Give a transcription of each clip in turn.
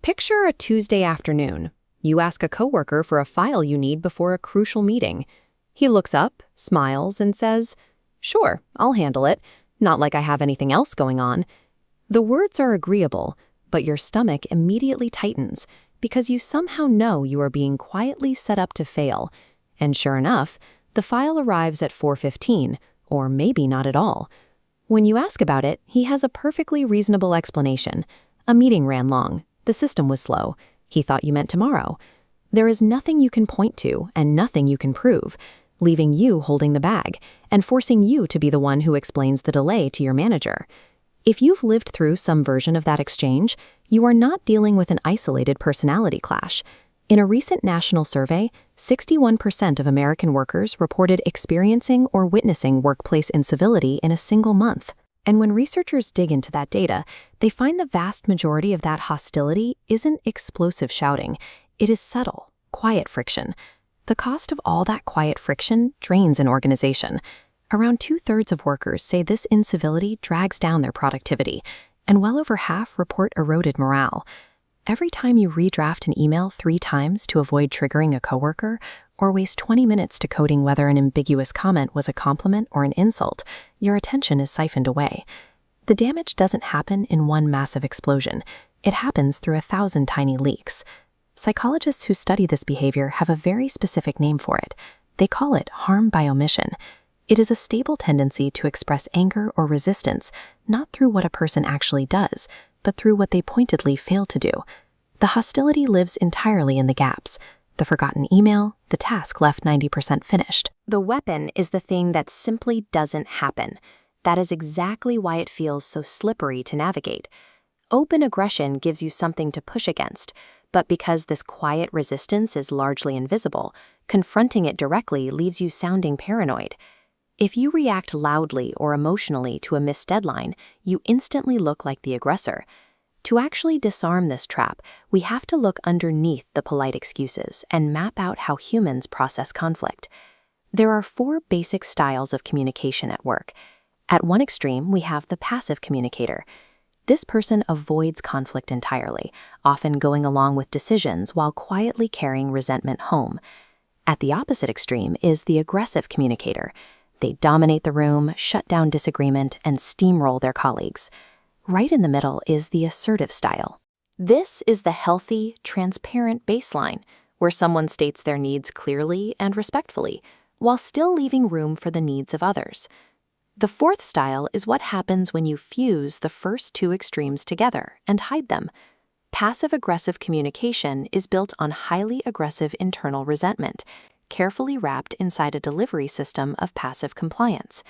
Picture a Tuesday afternoon. You ask a coworker for a file you need before a crucial meeting. He looks up, smiles, and says, "Sure, I'll handle it. Not like I have anything else going on." The words are agreeable, but your stomach immediately tightens because you somehow know you are being quietly set up to fail. And sure enough, the file arrives at 4:15, or maybe not at all. When you ask about it, he has a perfectly reasonable explanation. A meeting ran long. The system was slow. He thought you meant tomorrow. There is nothing you can point to and nothing you can prove, leaving you holding the bag and forcing you to be the one who explains the delay to your manager. If you've lived through some version of that exchange, you are not dealing with an isolated personality clash. In a recent national survey, 61% of American workers reported experiencing or witnessing workplace incivility in a single month. And when researchers dig into that data, they find the vast majority of that hostility isn't explosive shouting. It is subtle, quiet friction. The cost of all that quiet friction drains an organization. Around 2/3 of workers say this incivility drags down their productivity, and well over half report eroded morale. Every time you redraft an email 3 times to avoid triggering a coworker, or waste 20 minutes decoding whether an ambiguous comment was a compliment or an insult, your attention is siphoned away. The damage doesn't happen in one massive explosion. It happens through 1,000 tiny leaks. Psychologists who study this behavior have a very specific name for it. They call it harm by omission. It is a stable tendency to express anger or resistance, not through what a person actually does, but through what they pointedly fail to do. The hostility lives entirely in the gaps. The forgotten email, the task left 90% finished. The weapon is the thing that simply doesn't happen. That is exactly why it feels so slippery to navigate. Open aggression gives you something to push against, but because this quiet resistance is largely invisible, confronting it directly leaves you sounding paranoid. If you react loudly or emotionally to a missed deadline, you instantly look like the aggressor. To actually disarm this trap, we have to look underneath the polite excuses and map out how humans process conflict. There are 4 basic styles of communication at work. At one extreme, we have the passive communicator. This person avoids conflict entirely, often going along with decisions while quietly carrying resentment home. At the opposite extreme is the aggressive communicator. They dominate the room, shut down disagreement, and steamroll their colleagues. Right in the middle is the assertive style. This is the healthy, transparent baseline, where someone states their needs clearly and respectfully, while still leaving room for the needs of others. The 4th style is what happens when you fuse the first 2 extremes together and hide them. Passive-aggressive communication is built on highly aggressive internal resentment, carefully wrapped inside a delivery system of passive compliance.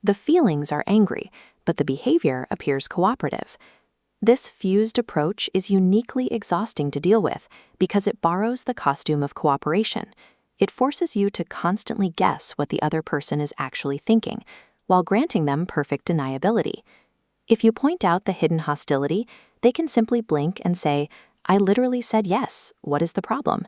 The feelings are angry, but the behavior appears cooperative. This fused approach is uniquely exhausting to deal with because it borrows the costume of cooperation. It forces you to constantly guess what the other person is actually thinking, while granting them perfect deniability. If you point out the hidden hostility, they can simply blink and say, "I literally said yes. What is the problem?"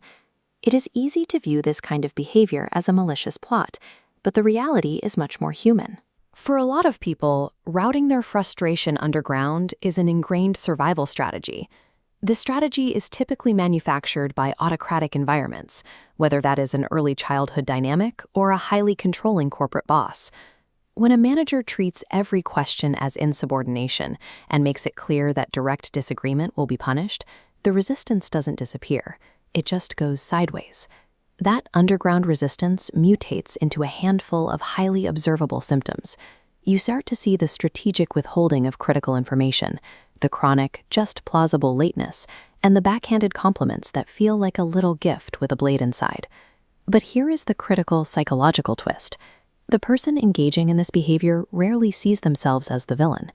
It is easy to view this kind of behavior as a malicious plot, but the reality is much more human. For a lot of people, routing their frustration underground is an ingrained survival strategy. This strategy is typically manufactured by autocratic environments, whether that is an early childhood dynamic or a highly controlling corporate boss. When a manager treats every question as insubordination and makes it clear that direct disagreement will be punished, the resistance doesn't disappear. It just goes sideways. That underground resistance mutates into a handful of highly observable symptoms. You start to see the strategic withholding of critical information, the chronic, just plausible lateness, and the backhanded compliments that feel like a little gift with a blade inside. But here is the critical psychological twist. The person engaging in this behavior rarely sees themselves as the villain.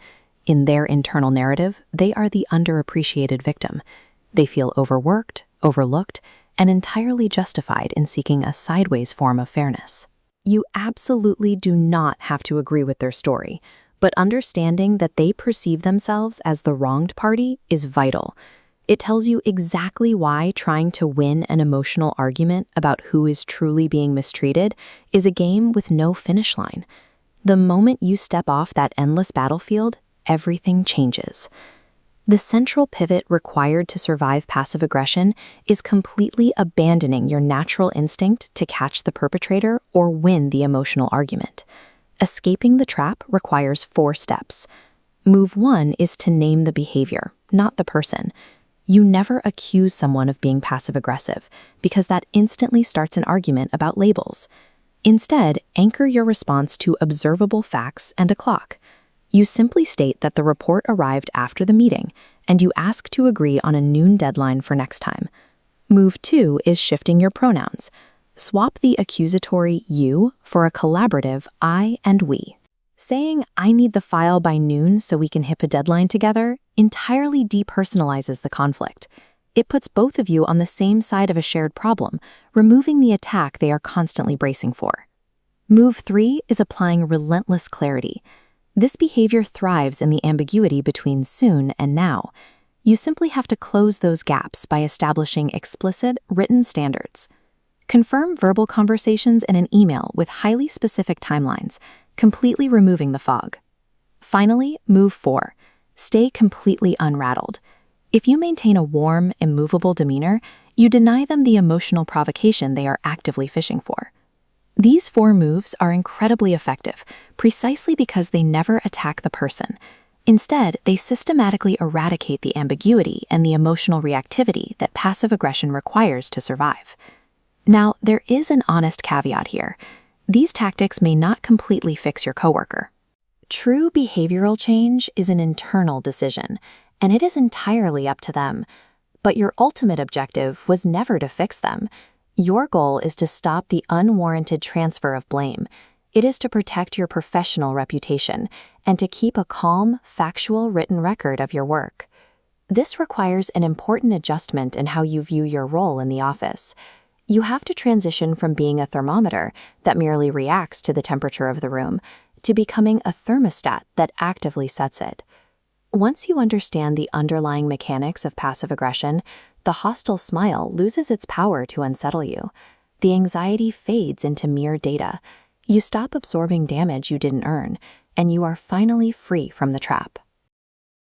In their internal narrative, they are the underappreciated victim. They feel overworked, overlooked, and entirely justified in seeking a sideways form of fairness. You absolutely do not have to agree with their story, but understanding that they perceive themselves as the wronged party is vital. It tells you exactly why trying to win an emotional argument about who is truly being mistreated is a game with no finish line. The moment you step off that endless battlefield, everything changes. The central pivot required to survive passive aggression is completely abandoning your natural instinct to catch the perpetrator or win the emotional argument. Escaping the trap requires 4 steps. Move 1 is to name the behavior, not the person. You never accuse someone of being passive-aggressive because that instantly starts an argument about labels. Instead, anchor your response to observable facts and a clock. You simply state that the report arrived after the meeting, and you ask to agree on a noon deadline for next time. Move 2 is shifting your pronouns. Swap the accusatory you for a collaborative I and we. Saying, "I need the file by noon so we can hit a deadline together," entirely depersonalizes the conflict. It puts both of you on the same side of a shared problem, removing the attack they are constantly bracing for. Move 3 is applying relentless clarity. This behavior thrives in the ambiguity between soon and now. You simply have to close those gaps by establishing explicit, written standards. Confirm verbal conversations in an email with highly specific timelines, completely removing the fog. Finally, move 4. Stay completely unrattled. If you maintain a warm, immovable demeanor, you deny them the emotional provocation they are actively fishing for. These 4 moves are incredibly effective, precisely because they never attack the person. Instead, they systematically eradicate the ambiguity and the emotional reactivity that passive aggression requires to survive. Now, there is an honest caveat here. These tactics may not completely fix your coworker. True behavioral change is an internal decision, and it is entirely up to them. But your ultimate objective was never to fix them. Your goal is to stop the unwarranted transfer of blame. It is to protect your professional reputation and to keep a calm, factual written record of your work. This requires an important adjustment in how you view your role in the office. You have to transition from being a thermometer that merely reacts to the temperature of the room to becoming a thermostat that actively sets it. Once you understand the underlying mechanics of passive aggression, the hostile smile loses its power to unsettle you. The anxiety fades into mere data. You stop absorbing damage you didn't earn, and you are finally free from the trap.